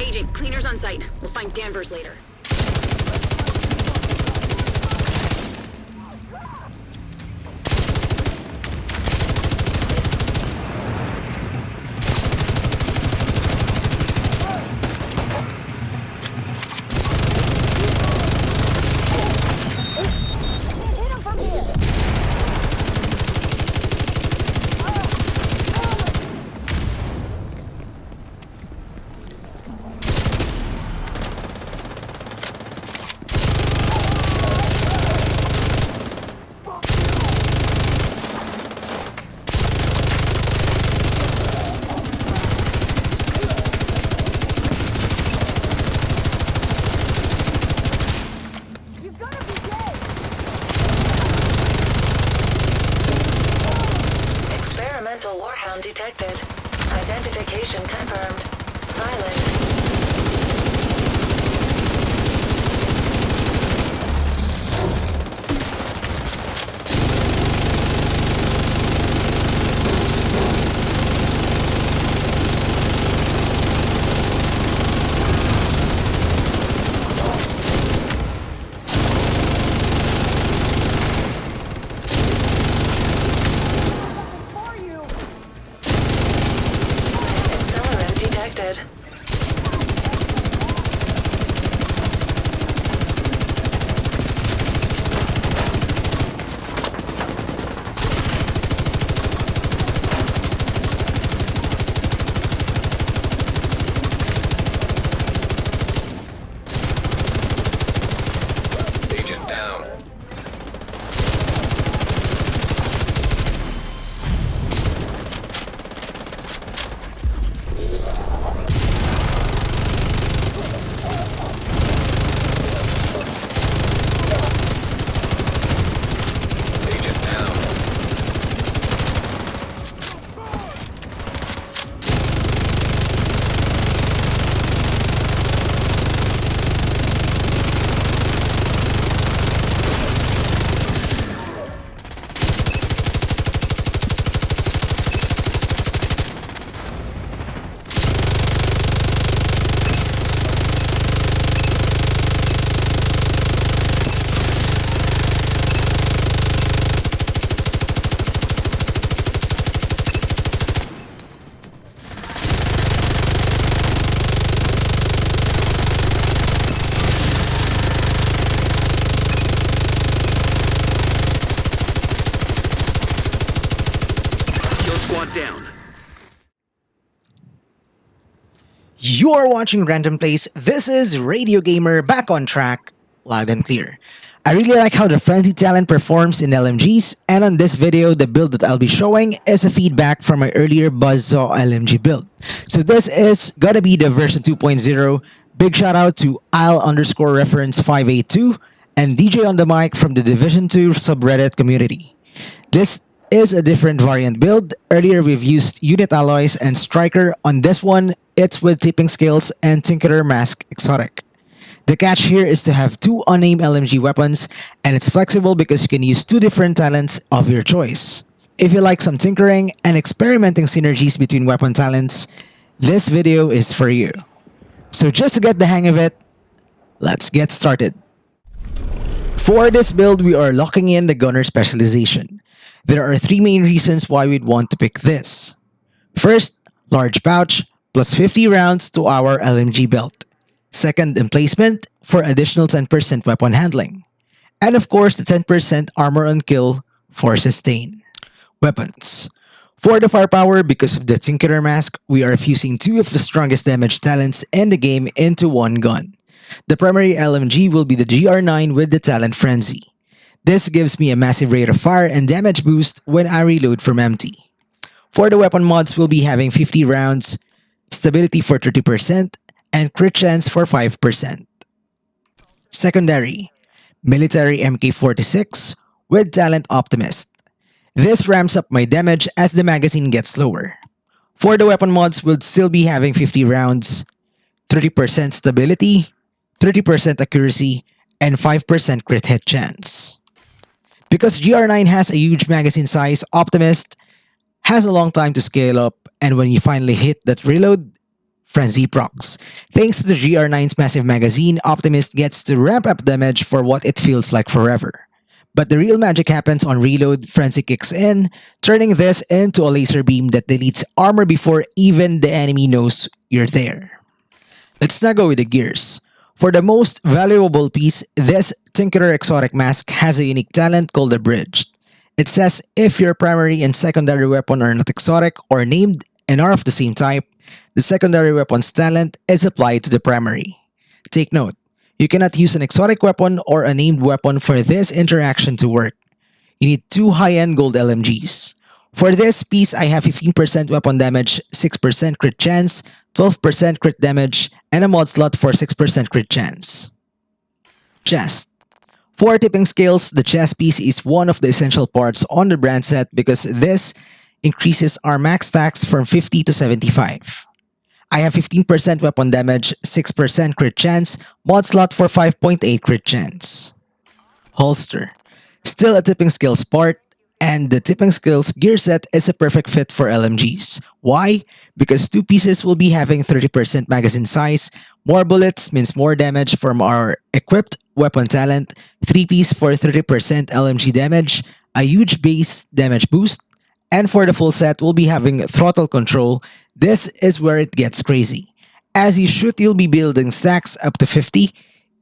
Agent, cleaners on site. We'll find Danvers later. Warhound detected. Identification confirmed. Silent. Detected. Agent down. Down. You're watching Random Plays. This is Radio Gamer back on track, loud and clear. I really like how the frenzy talent performs in LMGs, and on this video, the build that I'll be showing is a feedback from my earlier Buzzsaw LMG build. So this is gonna be the version 2.0. Big shout out to Isle_reference582 and DJ on the mic from the Division 2 subreddit community. This is a different variant build. Earlier we've used unit alloys and striker. On this one, it's with tipping scales and tinkerer mask exotic. The catch here is to have two unnamed LMG weapons, and it's flexible because you can use two different talents of your choice. If you like some tinkering and experimenting synergies between weapon talents, this video is for you. So just to get the hang of it, let's get started. For this build, we are locking in the gunner specialization. There are three main reasons why we'd want to pick this. First, large pouch plus 50 rounds to our LMG belt. Second, emplacement for additional 10% weapon handling. And of course, the 10% armor on kill for sustain. Weapons. For the firepower, because of the Tinkerer mask, we are fusing two of the strongest damage talents in the game into one gun. The primary LMG will be the GR9 with the talent Frenzy. This gives me a massive rate of fire and damage boost when I reload from empty. For the weapon mods, we'll be having 50 rounds, stability for 30%, and crit chance for 5%. Secondary, military MK46 with talent Optimist. This ramps up my damage as the magazine gets lower. For the weapon mods, we'll still be having 50 rounds, 30% stability, 30% accuracy, and 5% crit hit chance. Because GR9 has a huge magazine size, Optimist has a long time to scale up, and when you finally hit that reload, Frenzy procs. Thanks to the GR9's massive magazine, Optimist gets to ramp up damage for what it feels like forever. But the real magic happens on reload. Frenzy kicks in, turning this into a laser beam that deletes armor before even the enemy knows you're there. Let's now go with the gears. For the most valuable piece, this Tinkerer exotic mask has a unique talent called the Bridged. It says if your primary and secondary weapon are not exotic or named and are of the same type, the secondary weapon's talent is applied to the primary. Take note, you cannot use an exotic weapon or a named weapon for this interaction to work. You need two high-end gold LMGs. For this piece, I have 15% weapon damage, 6% crit chance, 12% crit damage, and a mod slot for 6% crit chance. Chest. For tipping scales, the chest piece is one of the essential parts on the brand set because this increases our max stacks from 50 to 75. I have 15% weapon damage, 6% crit chance, mod slot for 5.8 crit chance. Holster. Still a tipping skills part, and the tipping skills gear set is a perfect fit for LMGs. Why? Because two pieces will be having 30% magazine size, more bullets means more damage from our equipped weapon talent, 3-piece for 30% LMG damage, a huge base damage boost, and for the full set, we'll be having throttle control. This is where it gets crazy. As you shoot, you'll be building stacks up to 50.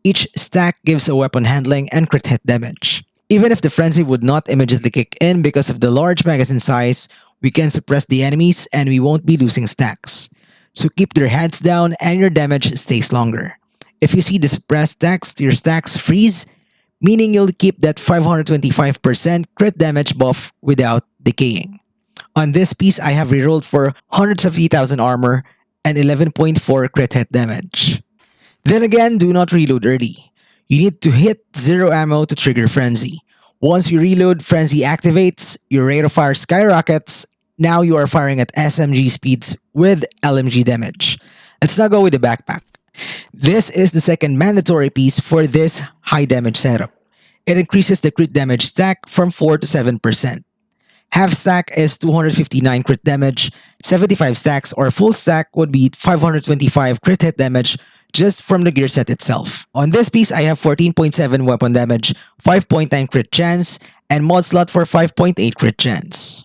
Each stack gives a weapon handling and crit hit damage. Even if the frenzy would not immediately kick in because of the large magazine size, we can suppress the enemies and we won't be losing stacks. So keep their heads down and your damage stays longer. If you see the suppressed stacks, your stacks freeze, meaning you'll keep that 525% crit damage buff without decaying. On this piece, I have rerolled for 170,000 armor and 11.4 crit hit damage. Then again, do not reload early. You need to hit 0 ammo to trigger Frenzy. Once you reload, Frenzy activates, your rate of fire skyrockets. Now you are firing at SMG speeds with LMG damage. Let's now go with the backpack. This is the second mandatory piece for this high damage setup. It increases the crit damage stack from 4 to 7%. Half stack is 259 crit damage, 75 stacks or full stack would be 525 crit hit damage just from the gear set itself. On this piece, I have 14.7 weapon damage, 5.9 crit chance, and mod slot for 5.8 crit chance.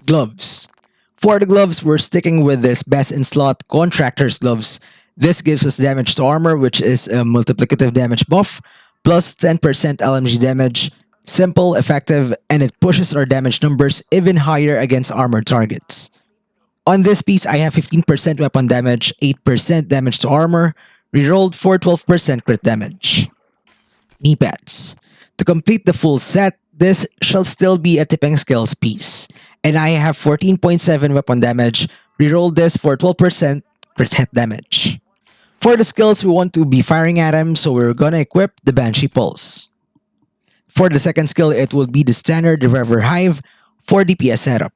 Gloves. For the gloves, we're sticking with this best in slot contractor's gloves. This gives us damage to armor, which is a multiplicative damage buff, plus 10% LMG damage. Simple, effective, and it pushes our damage numbers even higher against armored targets. On this piece, I have 15% weapon damage, 8% damage to armor, rerolled for 12% crit damage. Knee pads. To complete the full set, this shall still be a tipping skills piece. And I have 14.7 weapon damage, rerolled this for 12% crit hit damage. For the skills, we want to be firing at him, so we're gonna equip the Banshee Pulse. For the second skill, it will be the standard Rever Hive for DPS setup.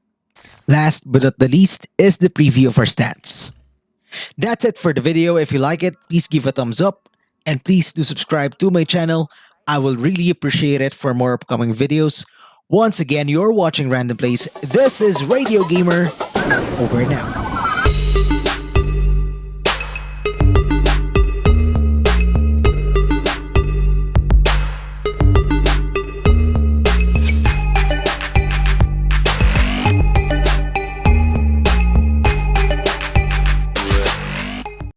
Last but not the least is the preview of our stats. That's it for the video. If you like it, please give a thumbs up and please do subscribe to my channel. I will really appreciate it for more upcoming videos. Once again, you're watching Random Plays. This is Radio Gamer. Over and out.